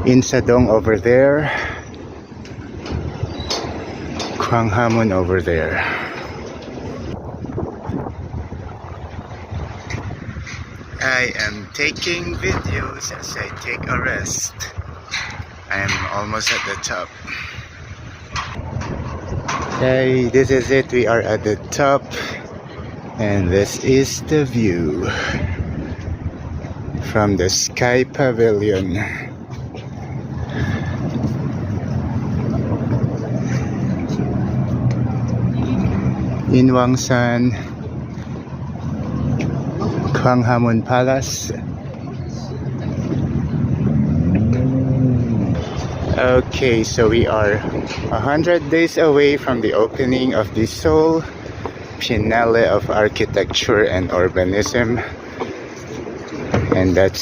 Insadong over there, Gwanghwamun over there. I am taking videos as I take a rest. I am almost at the top. Okay, this is it. We are at the top, and this is the view from the Sky Pavilion. In Wangsan, Gwanghwamun Palace. Okay, so we are 100 days away from the opening of the Seoul Biennale of Architecture and Urbanism, and that's